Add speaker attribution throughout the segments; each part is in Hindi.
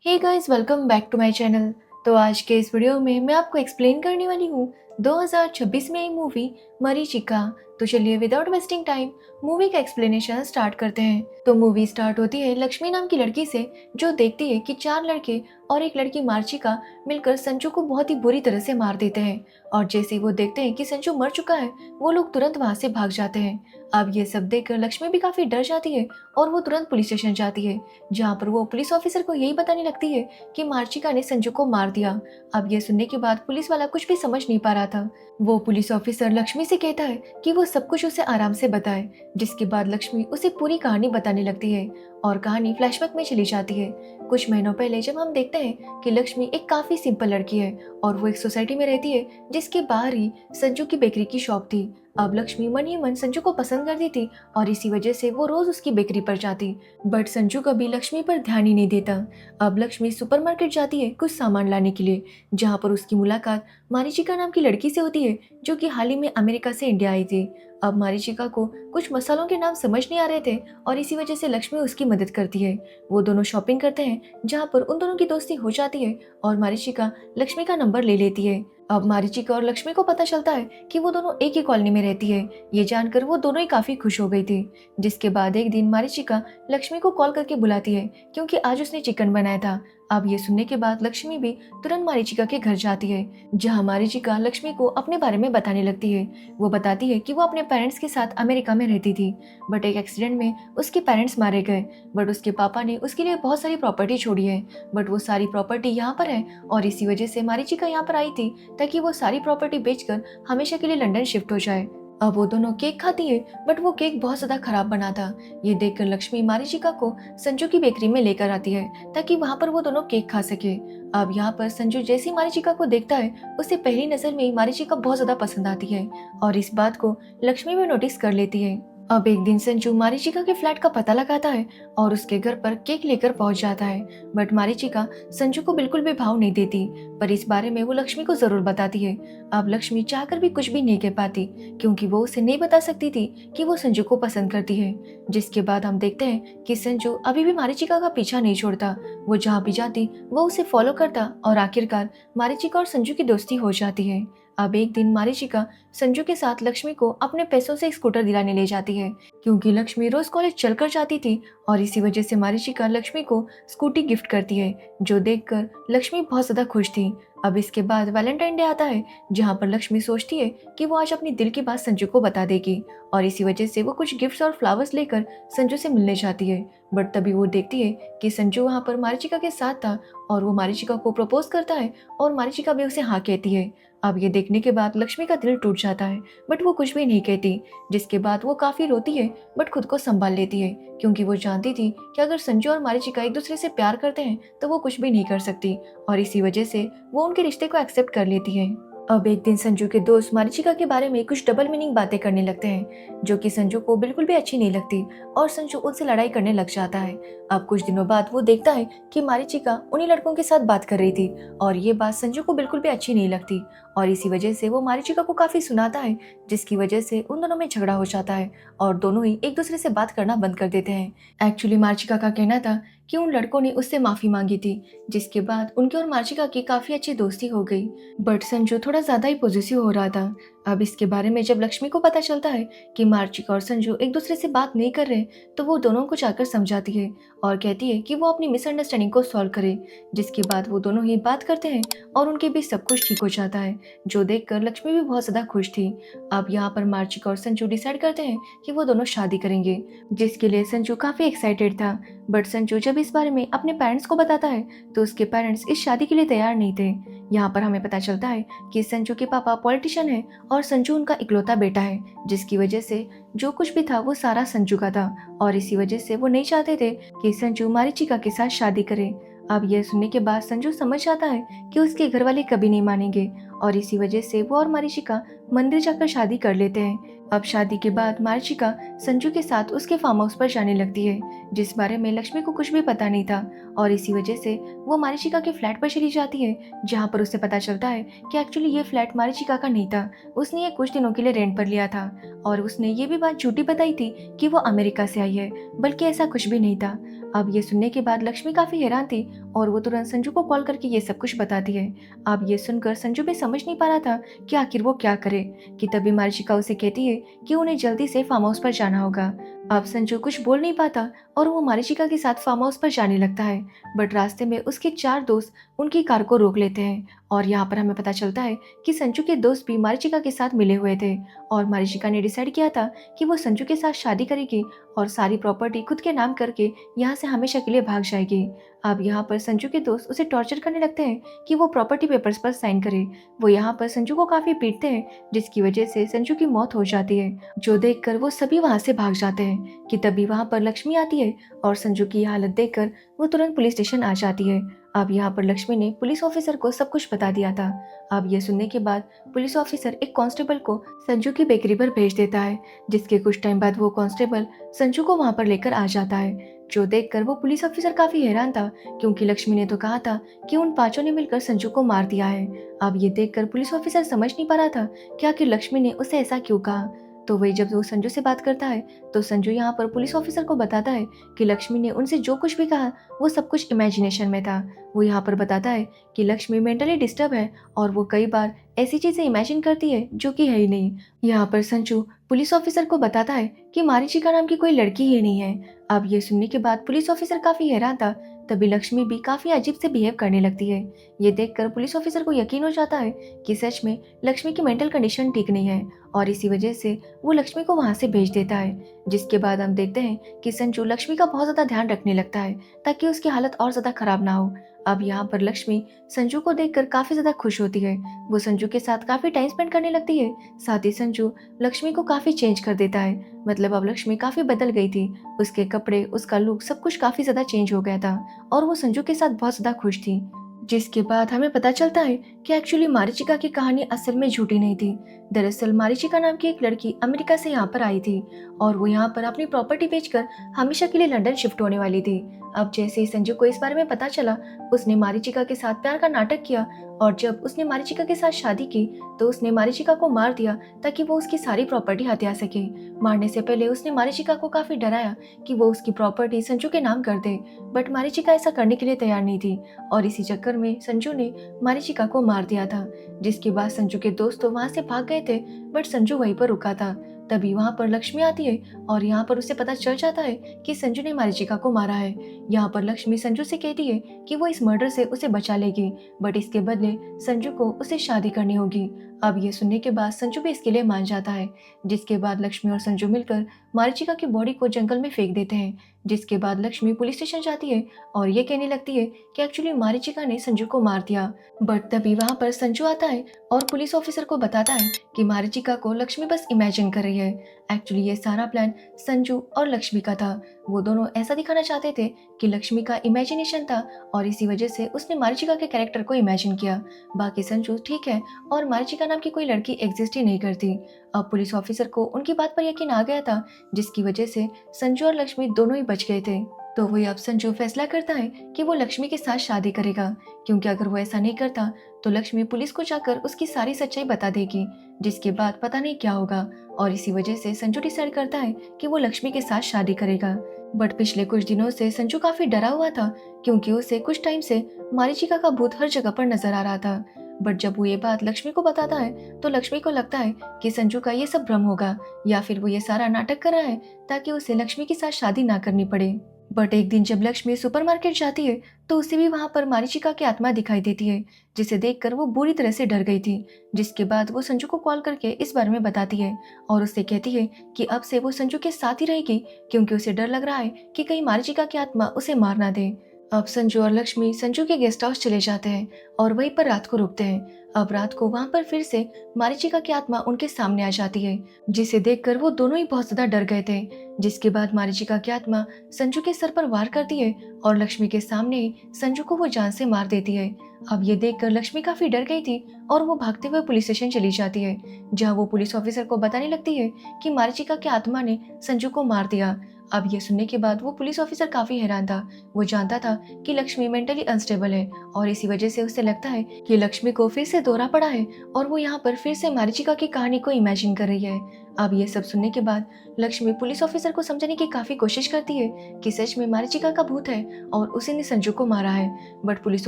Speaker 1: Hey guys, welcome back to my channel. तो आज के इस वीडियो में मैं आपको एक्सप्लेन करने वाली हूँ 2026 में आई मूवी मरीचिका। तो चलिए विदाउट वेस्टिंग टाइम मूवी का एक्सप्लेनेशन स्टार्ट करते हैं। तो मूवी स्टार्ट होती है लक्ष्मी नाम की लड़की से, जो देखती है कि 4 लड़के और एक लड़की मार्चिका मिलकर संजू को बहुत ही बुरी तरह से मार देते हैं। और जैसे ही वो देखते हैं कि संजू मर चुका है, वो लोग तुरंत वहां से भाग जाते हैं। अब ये सब देखकर लक्ष्मी भी काफी डर जाती है और वो तुरंत पुलिस स्टेशन जाती है, जहाँ पर वो पुलिस ऑफिसर को यही बताने लगती है कि मार्चिका ने संजू को मार दिया। अब ये सुनने के बाद पुलिस वाला कुछ भी समझ नहीं पा रहा था। वो पुलिस ऑफिसर लक्ष्मी से कहता है कि वो सब कुछ उसे आराम से बताए, जिसके बाद लक्ष्मी उसे पूरी कहानी बताने लगती है और कहानी फ्लैशबैक में चली जाती है। कुछ महीनों पहले जब हम देखते हैं कि लक्ष्मी एक काफी सिंपल लड़की है और वो एक सोसाइटी में रहती है जिसके बाहर ही संजू की बेकरी की शॉप थी। अब लक्ष्मी मन ही मन संजू को पसंद करती थी और इसी वजह से वो रोज उसकी बेकरी पर जाती, बट संजू कभी लक्ष्मी पर ध्यान ही नहीं देता। अब लक्ष्मी सुपरमार्केट जाती है कुछ सामान लाने के लिए, जहाँ पर उसकी मुलाकात मारीचिका नाम की लड़की से होती है, जो कि हाल ही में अमेरिका से इंडिया आई थी। अब मारीचिका को कुछ मसालों के नाम समझ नहीं आ रहे थे और इसी वजह से लक्ष्मी उसकी मदद करती है। वो दोनों शॉपिंग करते हैं, जहाँ पर उन दोनों की दोस्ती हो जाती है और मारीचिका लक्ष्मी का नंबर ले लेती है। अब मारीचिका और लक्ष्मी को पता चलता है कि वो दोनों एक ही कॉलोनी में रहती है। ये जानकर वो दोनों ही काफी खुश हो गई थी। जिसके बाद एक दिन मारीचिका लक्ष्मी को कॉल करके बुलाती है, क्योंकि आज उसने चिकन बनाया था। अब ये सुनने के बाद लक्ष्मी भी तुरंत मारीचिका के घर जाती है, जहाँ मारीचिका लक्ष्मी को अपने बारे में बताने लगती है। वो बताती है कि वो अपने पेरेंट्स के साथ अमेरिका में रहती थी, बट एक एक्सीडेंट में उसके पेरेंट्स मारे गए। बट उसके पापा ने उसके लिए बहुत सारी प्रॉपर्टी छोड़ी है, बट वो सारी प्रॉपर्टी यहाँ पर है और इसी वजह से मारीचिका यहाँ पर आई थी ताकि वो सारी प्रॉपर्टी बेचकर हमेशा के लिए लंदन शिफ्ट हो जाए। अब वो दोनों केक खाती है, बट वो केक बहुत ज्यादा खराब बना था। ये देखकर लक्ष्मी मारीचिका को संजू की बेकरी में लेकर आती है ताकि वहां पर वो दोनों केक खा सके। अब यहाँ पर संजू जैसी मारीचिका को देखता है, उसे पहली नजर में ही मारीचिका बहुत ज्यादा पसंद आती है और इस बात को लक्ष्मी भी नोटिस कर लेती है। अब एक दिन संजू मारीचिका के फ्लैट का पता लगाता है और उसके घर पर केक लेकर पहुंच जाता है, बट मारीचिका संजू को बिल्कुल भी भाव नहीं देती, पर इस बारे में वो लक्ष्मी को जरूर बताती है। अब लक्ष्मी चाहकर भी कुछ भी नहीं कह पाती, क्योंकि वो उसे नहीं बता सकती थी कि वो संजू को पसंद करती है। जिसके बाद हम देखते हैं कि संजू अभी भी मारीचिका का पीछा नहीं छोड़ता। वो जहाँ भी जाती वो उसे फॉलो करता और आखिरकार मारीचिका और संजू की दोस्ती हो जाती है। अब एक दिन मारीचिका संजू के साथ लक्ष्मी को अपने पैसों से एक स्कूटर दिलाने ले जाती है, क्योंकि लक्ष्मी रोज कॉलेज चलकर जाती थी और इसी वजह से मारीचिका लक्ष्मी को स्कूटी गिफ्ट करती है, जो देखकर लक्ष्मी बहुत ज्यादा खुश थी। अब इसके बाद वैलेंटाइन डे आता है, जहाँ पर लक्ष्मी सोचती है कि वो आज अपनी दिल की बात संजू को बता देगी और इसी वजह से वो कुछ गिफ्ट्स और फ्लावर्स लेकर संजू से मिलने जाती है। बट तभी वो देखती है कि संजू वहाँ पर मारीचिका के साथ था और वो मारीचिका को प्रपोज करता है और मारीचिका भी उसे हाँ कहती है। अब ये देखने के बाद लक्ष्मी का दिल टूट जाता है, बट वो कुछ भी नहीं कहती। जिसके बाद वो काफी रोती है, बट खुद को संभाल लेती है, क्योंकि वो जानती थी कि अगर संजू और मारीचिका एक दूसरे से प्यार करते हैं तो वो कुछ भी नहीं कर सकती और इसी वजह से वो उनके रिश्ते को एक्सेप्ट कर लेती है। अब एक दिन संजू के दोस्त मारीचिका के बारे में कुछ डबल मीनिंग बातें करने लगते हैं, जो कि संजू को बिल्कुल भी अच्छी नहीं लगती और संजू उनसे लड़ाई करने लग जाता है। अब कुछ दिनों बाद वो देखता है कि मारीचिका उन्हीं लड़कों के साथ बात कर रही थी और ये बात संजू को बिल्कुल भी अच्छी नहीं लगती और इसी वजह से वो मारीचिका को काफी सुनाता है, जिसकी वजह से उन दोनों में झगड़ा हो जाता है और दोनों ही एक दूसरे से बात करना बंद कर देते हैं। एक्चुअली मारीचिका का कहना था कि उन लड़कों ने उससे माफी मांगी थी, जिसके बाद उनके और मार्चिका की काफी अच्छी दोस्ती हो गई। बट संजू थोड़ा ज्यादा ही पॉजिटिव हो रहा था। अब इसके बारे में जब लक्ष्मी को पता चलता है कि मार्चिका और संजू एक दूसरे से बात नहीं कर रहे, तो वो दोनों को जाकर समझाती है और कहती है कि वो अपनी मिसअंडरस्टैंडिंग को सॉल्व करे। जिसके बाद वो दोनों ही बात करते हैं और उनके बीच सब कुछ ठीक हो जाता है, जो देखकर लक्ष्मी भी बहुत ज्यादा खुश थी। अब यहाँ पर मार्चिका और संजू डिसाइड करते हैं कि वो दोनों शादी करेंगे, जिसके लिए संजू काफी एक्साइटेड था। बट संजू जब इस बारे में अपने पेरेंट्स को बताता है तो उसके पेरेंट्स इस शादी के लिए तैयार नहीं थे। यहाँ पर हमें पता चलता है कि संजू के पापा पॉलिटिशियन है और संजू उनका इकलौता बेटा है, जिसकी वजह से जो कुछ भी था वो सारा संजू का था और इसी वजह से वो नहीं चाहते थे कि संजू मारीचिका के साथ शादी करे। अब यह सुनने के बाद संजू समझ जाता है कि उसके घर वाले कभी नहीं मानेंगे और इसी वजह से वो और मारीचिका मंदिर जाकर शादी कर लेते हैं। अब शादी के बाद मारीचिका संजू के साथ उसके फार्म हाउस पर जाने लगती है, जिस बारे में लक्ष्मी को कुछ भी पता नहीं था और इसी वजह से वो मारीचिका के फ्लैट पर चली जाती है, जहाँ पर उसे पता चलता है कि एक्चुअली ये फ्लैट मारीचिका का नहीं था। उसने ये कुछ दिनों के लिए रेंट पर लिया था और उसने ये भी बात झूठी बताई थी कि वो अमेरिका से आई है, बल्कि ऐसा कुछ भी नहीं था। अब ये सुनने के बाद लक्ष्मी काफी हैरान थी और वो तुरंत संजू को कॉल करके ये सब कुछ बताती है। अब ये सुनकर संजू भी समझ नहीं पा रहा था कि आखिर वो क्या करे, कि तभी मार्जिका उसे कहती है कि उन्हें जल्दी से फार्म हाउस पर जाना होगा। अब संजू कुछ बोल नहीं पाता और वो मारिचिका के साथ फार्म हाउस पर जाने लगता है। बट रास्ते में उसके 4 दोस्त उनकी कार को रोक लेते हैं और यहाँ पर हमें पता चलता है कि संजू के दोस्त भी मारिचिका के साथ मिले हुए थे और मारिचिका ने डिसाइड किया था कि वो संजू के साथ शादी करेगी और सारी प्रॉपर्टी खुद के नाम करके यहाँ से हमेशा के लिए भाग जाएगी। अब यहाँ पर संजू के दोस्त उसे टॉर्चर करने लगते हैं कि वो प्रॉपर्टी पेपर्स पर साइन करे। वो यहाँ पर संजू को काफी पीटते हैं जिसकी वजह से संजू की मौत हो जाती है, जो देखकर वो सभी वहाँ से भाग जाते हैं कि तभी वहाँ पर लक्ष्मी आती है और संजू की हालत देखकर वो तुरंत पुलिस स्टेशन आ जाती है। अब यहाँ पर लक्ष्मी ने पुलिस ऑफिसर को सब कुछ बता दिया था। अब ये सुनने के बाद पुलिस ऑफिसर एक कांस्टेबल को संजू की बेकरी पर भेज देता है, जिसके कुछ टाइम बाद वो कांस्टेबल संजू को वहाँ पर लेकर आ जाता है, जो देखकर वो पुलिस ऑफिसर काफी हैरान था क्योंकि लक्ष्मी ने तो कहा था कि उन 5 ने मिलकर संजू को मार दिया है। अब ये देखकर पुलिस ऑफिसर समझ नहीं पा रहा था कि आखिर लक्ष्मी ने उसे ऐसा क्यों कहा। तो वही जब वो संजू से बात करता है तो संजू यहाँ पर पुलिस ऑफिसर को बताता है कि लक्ष्मी ने उनसे जो कुछ भी कहा वो सब कुछ इमेजिनेशन में था। वो यहाँ पर बताता है कि लक्ष्मी मेंटली डिस्टर्ब है और वो कई बार ऐसी चीजें इमेजिन करती है जो कि है ही नहीं। यहाँ पर संजू पुलिस ऑफिसर को बताता है कि मारीचिका नाम की कोई लड़की ही नहीं है। अब ये सुनने के बाद पुलिस ऑफिसर काफी हैरान था। तभी लक्ष्मी भी काफी अजीब से बिहेव करने लगती है। ये देखकर पुलिस ऑफिसर को यकीन हो जाता है कि सच में लक्ष्मी की मेंटल कंडीशन ठीक नहीं है और इसी वजह से वो लक्ष्मी को वहां से भेज देता है। जिसके बाद हम देखते हैं कि संजू लक्ष्मी का बहुत ज्यादा ध्यान रखने लगता है ताकि उसकी हालत और ज्यादा खराब ना हो। अब यहाँ पर लक्ष्मी संजू को देखकर काफी ज्यादा खुश होती है। वो संजू के साथ काफी टाइम स्पेंड करने लगती है। साथ ही संजू लक्ष्मी को काफी चेंज कर देता है। मतलब अब लक्ष्मी काफी बदल गई थी। उसके कपड़े, उसका लुक, सब कुछ काफी ज्यादा चेंज हो गया था और वो संजू के साथ बहुत ज्यादा खुश थी। जिसके बाद हमें पता चलता है कि एक्चुअली मारीचिका की कहानी असल में झूठी नहीं थी। दरअसल मारीचिका नाम की एक लड़की अमेरिका से यहाँ पर आई थी और वो यहाँ पर अपनी प्रॉपर्टी बेचकर हमेशा के लिए लंदन शिफ्ट होने वाली थी। अब जैसे ही संजू को इस बारे में पता चला, उसने मारीचिका के साथ प्यार का नाटक किया और जब उसने मारीचिका के साथ शादी की तो उसने मारीचिका को मार दिया ताकि वो उसकी सारी प्रॉपर्टी हथिया सके। मारने से पहले उसने मारीचिका को काफी डराया कि वो उसकी प्रॉपर्टी संजू के नाम कर दे, बट मारीचिका ऐसा करने के लिए तैयार नहीं थी और इसी चक्कर में संजू ने मारीचिका को मार दिया था। जिसके बाद संजू के दोस्त तो वहां से भाग गए थे, बट संजू वहीं पर रुका था। तभी वहां पर लक्ष्मी आती है और यहाँ पर उसे पता चल जाता है कि संजू ने मारीचिका को मारा है। यहाँ पर लक्ष्मी संजू से कहती है कि वो इस मर्डर से उसे बचा लेगी, बट इसके बदले संजू को उसे शादी करनी होगी। अब ये सुनने के बाद संजू भी इसके लिए मान जाता है। जिसके बाद लक्ष्मी और संजू मिलकर मारीचिका की बॉडी को जंगल में फेंक देते हैं। जिसके बाद लक्ष्मी पुलिस स्टेशन जाती है और ये कहने लगती है कि एक्चुअली मारीचिका ने संजू को मार दिया। बट तभी वहां पर संजू आता है और पुलिस ऑफिसर को बताता है कि मारीचिका को लक्ष्मी बस इमेजिन कर रही है। एक्चुअली ये सारा प्लान संजू और लक्ष्मी का था। वो दोनों ऐसा दिखाना चाहते थे कि लक्ष्मी का इमेजिनेशन था और इसी वजह से उसने मारीचिका के कैरेक्टर को इमेजिन किया। बाकी संजू ठीक है और मारीचिका नाम की कोई लड़की एग्जिस्ट ही नहीं करती। अब पुलिस ऑफिसर को उनकी बात पर यकीन आ गया था, जिसकी वजह से संजू और लक्ष्मी दोनों ही बच गए थे। तो वही अब संजू फैसला करता है कि वो लक्ष्मी के साथ शादी करेगा, क्योंकि अगर वो ऐसा नहीं करता तो लक्ष्मी पुलिस को जाकर उसकी सारी सच्चाई बता देगी, जिसके बाद पता नहीं क्या होगा। और इसी वजह से संजू डिसाइड करता है कि वो लक्ष्मी के साथ शादी करेगा। बट पिछले कुछ दिनों से संजू काफी डरा हुआ था, क्योंकि उसे कुछ टाइम से मारीचिका का भूत हर जगह पर नजर आ रहा था। बट जब वो ये बात लक्ष्मी को बताता है तो लक्ष्मी को लगता है कि संजू का ये सब भ्रम होगा या फिर वो ये सारा नाटक कर रहा है ताकि उसे लक्ष्मी के साथ शादी ना करनी पड़े। बट एक दिन जब लक्ष्मी सुपरमार्केट जाती है तो उसे भी वहां पर मारीचिका की आत्मा दिखाई देती है, जिसे देखकर वो बुरी तरह से डर गई थी। जिसके बाद वो संजू को कॉल करके इस बारे में बताती है और उससे कहती है कि अब से वो संजू के साथ ही रहेगी, क्योंकि उसे डर लग रहा है कि कहीं मारीचिका की आत्मा उसे मार ना दे। अब संजू और लक्ष्मी संजू के गेस्ट हाउस चले जाते हैं और वहीं पर रात को रुकते हैं। अब रात को वहां पर फिर से मारीचिका की आत्मा उनके सामने आ जाती है, जिसे देखकर वो दोनों ही बहुत ज्यादा डर गए थे। जिसके बाद मारीचिका की आत्मा संजू के सर पर वार करती है और लक्ष्मी के सामने ही संजू को वो जान से मार देती है। अब ये देखकर लक्ष्मी काफी डर गई थी और वो भागते हुए पुलिस स्टेशन चली जाती है, जहाँ वो पुलिस ऑफिसर को बताने लगती है कि मारीचिका की आत्मा ने संजू को मार दिया। अब ये सुनने के बाद वो पुलिस ऑफिसर काफी हैरान था। वो जानता था कि लक्ष्मी मेंटली अनस्टेबल है और इसी वजह से उसे लगता है कि लक्ष्मी को फिर से दौरा पड़ा है और वो यहाँ पर फिर से मारीचिका की कहानी को इमेजिन कर रही है। अब ये सब सुनने के बाद लक्ष्मी पुलिस ऑफिसर को समझाने की काफी कोशिश करती है कि सच में मारीचिका का भूत है और उसी ने संजू को मारा है। बट पुलिस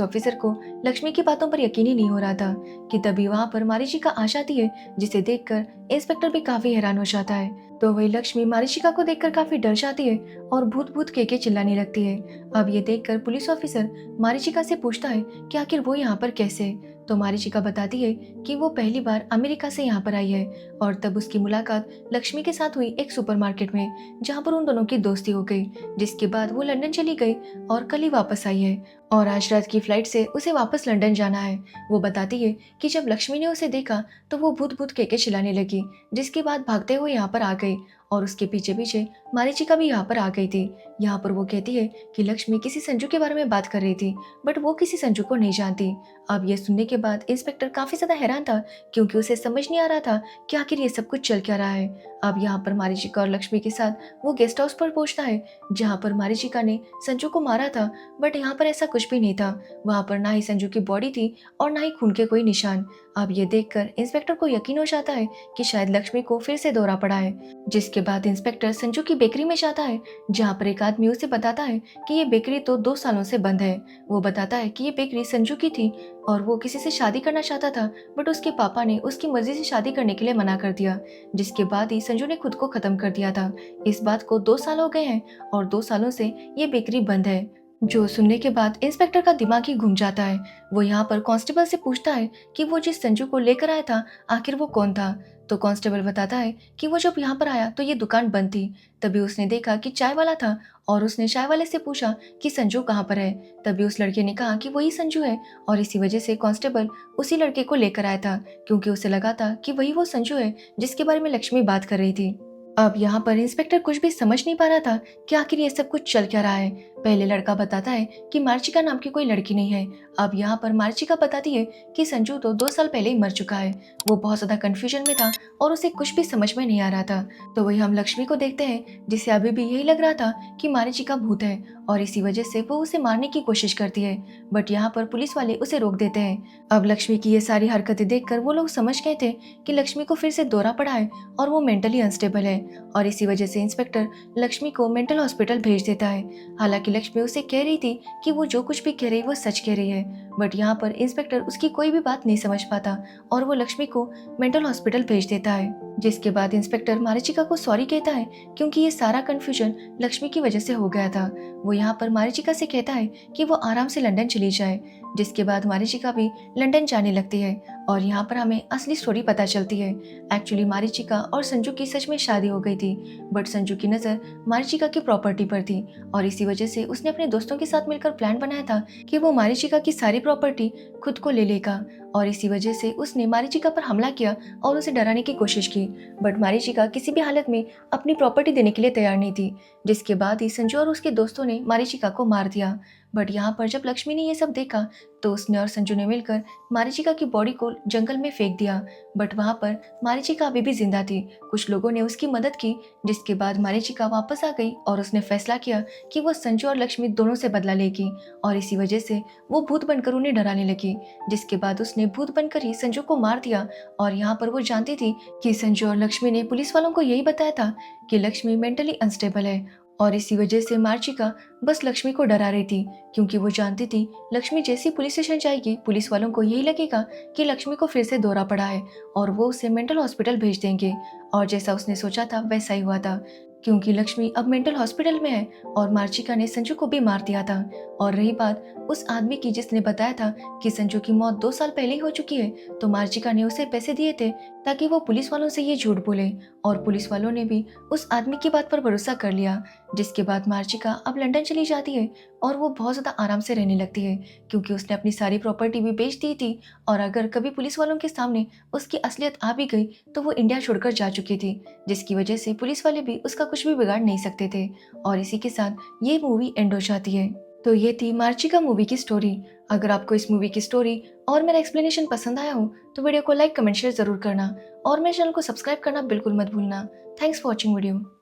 Speaker 1: ऑफिसर को लक्ष्मी की बातों पर यकीन ही नहीं हो रहा था कि तभी वहाँ पर मारीचिका आ जाती है, जिसे देखकर इंस्पेक्टर भी काफी हैरान हो जाता है। तो वही लक्ष्मी मारीचिका को देखकर काफी डर जाती है और भूत भूत के चिल्लाने लगती है। अब ये देखकर पुलिस ऑफिसर मारीचिका से पूछता है कि आखिर वो यहाँ पर कैसे। तो मारीचिका बताती है कि वो पहली बार अमेरिका से यहाँ पर आई है और तब उसकी मुलाकात लक्ष्मी के साथ हुई एक सुपरमार्केट में, जहाँ पर उन दोनों की दोस्ती हो गई, जिसके बाद वो लंदन चली गई और कल ही वापस आई है और आज रात की फ्लाइट से उसे वापस लंदन जाना है। वो बताती है कि जब लक्ष्मी ने उसे देखा तो वो भूत भूत के चिल्लाने लगी, जिसके बाद भागते हुए यहाँ पर आ गई और उसके पीछे पीछे मारीचिका भी यहाँ पर आ गई थी। यहाँ पर वो कहती है कि लक्ष्मी किसी संजू के बारे में बात कर रही थी, बट वो किसी संजू को नहीं जानती। अब ये सुनने के बाद इंस्पेक्टर काफी ज्यादा हैरान था, क्योंकि उसे समझ नहीं आ रहा था कि आखिर ये सब कुछ चल क्या रहा है। अब यहाँ पर मारीचिका और लक्ष्मी के साथ वो गेस्ट हाउस पर पहुंचता है, जहाँ पर मारीचिका ने संजू को मारा था, बट यहाँ पर ऐसा कुछ भी नहीं था। वहाँ पर ना ही संजू की बॉडी थी और ना ही खून के कोई निशान। अब ये देखकर इंस्पेक्टर को यकीन हो जाता है कि शायद लक्ष्मी को फिर से दौरा पड़ा है। जिसके बाद इंस्पेक्टर संजू की बेकरी में जाता है, जहाँ पर एक आदमी उसे बताता है कि ये बेकरी तो 2 सालों से बंद है। वो बताता है कि ये बेकरी संजू की थी और वो किसी से शादी करना चाहता था, बट उसके पापा ने उसकी मर्जी से शादी करने के लिए मना कर दिया, जिसके बाद ही संजू ने खुद को खत्म कर दिया था। इस बात को 2 साल हो गए हैं और 2 सालों से ये बेकरी बंद है। जो सुनने के बाद इंस्पेक्टर का दिमाग ही घूम जाता है। वो यहाँ पर कांस्टेबल से पूछता है कि वो जिस संजू को लेकर आया था आखिर वो कौन था। तो कांस्टेबल बताता है कि वो जब यहाँ पर आया तो ये दुकान बंद थी। तभी उसने देखा कि चाय वाला था और उसने चाय वाले से पूछा कि संजू कहाँ पर है। तभी उस लड़के ने कहा कि वही संजू है और इसी वजह से कांस्टेबल उसी लड़के को लेकर आया था, क्योंकि उसे लगा था कि वही वो संजू है जिसके बारे में लक्ष्मी बात कर रही थी। अब यहाँ पर इंस्पेक्टर कुछ भी समझ नहीं पा रहा था कि आखिर ये सब कुछ चल क्या रहा है। पहले लड़का बताता है कि मार्चिका नाम की कोई लड़की नहीं है। अब यहाँ पर मार्चिका बताती है कि संजू तो 2 साल पहले ही मर चुका है। वो बहुत ज्यादा कंफ्यूजन में था और उसे कुछ भी समझ में नहीं आ रहा था। तो वही हम लक्ष्मी को देखते हैं, जिसे अभी भी यही लग रहा था कि मार्चिका भूत है और इसी वजह से वो उसे मारने की कोशिश करती है, बट यहाँ पर पुलिस वाले उसे रोक देते हैं। अब लक्ष्मी की ये सारी हरकतें देखकर वो लोग समझ गए थे कि लक्ष्मी को फिर से दौरा पड़ा है और वो मेंटली अनस्टेबल है और इसी वजह से इंस्पेक्टर लक्ष्मी को मेंटल हॉस्पिटल भेज देता है। हालांकि लक्ष्मी उसे कह रही थी कि वो जो कुछ भी कह रही वो सच कह रही है, बट यहाँ पर इंस्पेक्टर उसकी कोई भी बात नहीं समझ पाता और वो लक्ष्मी को मेंटल हॉस्पिटल भेज देता है। जिसके बाद इंस्पेक्टर मारीचिका को सॉरी कहता है, क्योंकि ये सारा कंफ्यूजन लक्ष्मी की वजह से हो गया था। वो यहाँ पर मारीचिका से कहता है कि वो आराम से लंदन चली जाए। जिसके बाद मारीचिका भी लंदन जाने लगती है और यहाँ पर हमें असली स्टोरी पता चलती है। एक्चुअली मारीचिका और संजू की सच में शादी हो गई थी, बट संजू की नज़र मारीचिका की प्रॉपर्टी पर थी और इसी वजह से उसने अपने दोस्तों के साथ मिलकर प्लान बनाया था कि वो मारीचिका की सारी प्रॉपर्टी खुद को ले लेगा और इसी वजह से उसने मारीचिका पर हमला किया और उसे डराने की कोशिश की, बट मारीचिका किसी भी हालत में अपनी प्रॉपर्टी देने के लिए तैयार नहीं थी। जिसके बाद ही संजू और उसके दोस्तों ने मारीचिका को मार दिया। बट यहाँ पर जब लक्ष्मी ने ये सब देखा तो उसने और संजू ने मिलकर मारीचिका की बॉडी को जंगल में फेंक दिया, बट वहाँ पर मारीचिका अभी भी जिंदा थी। कुछ लोगों ने उसकी मदद की, जिसके बाद मारीचिका वापस आ गई और उसने फैसला किया कि वो संजू और लक्ष्मी दोनों से बदला लेगी और इसी वजह से वो भूत बनकर उन्हें डराने लगी। जिसके बाद उसने भूत बनकर ही संजू को मार दिया और यहाँ पर वो जानती थी कि संजू और लक्ष्मी ने पुलिस वालों को यही बताया था कि लक्ष्मी मेंटली अनस्टेबल है और इसी वजह से मार्चिका बस लक्ष्मी को डरा रही थी, क्योंकि वो जानती थी लक्ष्मी जैसी पुलिस स्टेशन जाएगी पुलिस वालों को यही लगेगा कि लक्ष्मी को फिर से दौरा पड़ा है और वो उसे मेंटल हॉस्पिटल भेज देंगे। और जैसा उसने सोचा था वैसा ही हुआ था, क्योंकि लक्ष्मी अब मेंटल हॉस्पिटल में है और मार्चिका ने संजू को भी मार दिया था। और रही बात उस आदमी की जिसने बताया था कि संजू की मौत 2 साल पहले ही हो चुकी है, तो मार्चिका ने उसे पैसे दिए थे ताकि वो पुलिस वालों से ये झूठ बोले और पुलिस वालों ने भी उस आदमी की बात पर भरोसा कर लिया। जिसके बाद मार्चिका अब लंदन चली जाती है और वो बहुत ज़्यादा आराम से रहने लगती है, क्योंकि उसने अपनी सारी प्रॉपर्टी भी बेच दी थी और अगर कभी पुलिस वालों के सामने उसकी असलियत आ भी गई तो वो इंडिया छोड़कर जा चुकी थी, जिसकी वजह से पुलिस वाले भी उसका कुछ भी बिगाड़ नहीं सकते थे। और इसी के साथ ये मूवी एंड हो जाती है। तो ये थी मार्चिका मूवी की स्टोरी। अगर आपको इस मूवी की स्टोरी और मेरा एक्सप्लेनेशन पसंद आया हो तो वीडियो को लाइक कमेंट शेयर जरूर करना और मेरे चैनल को सब्सक्राइब करना बिल्कुल मत भूलना। Thanks for watching video.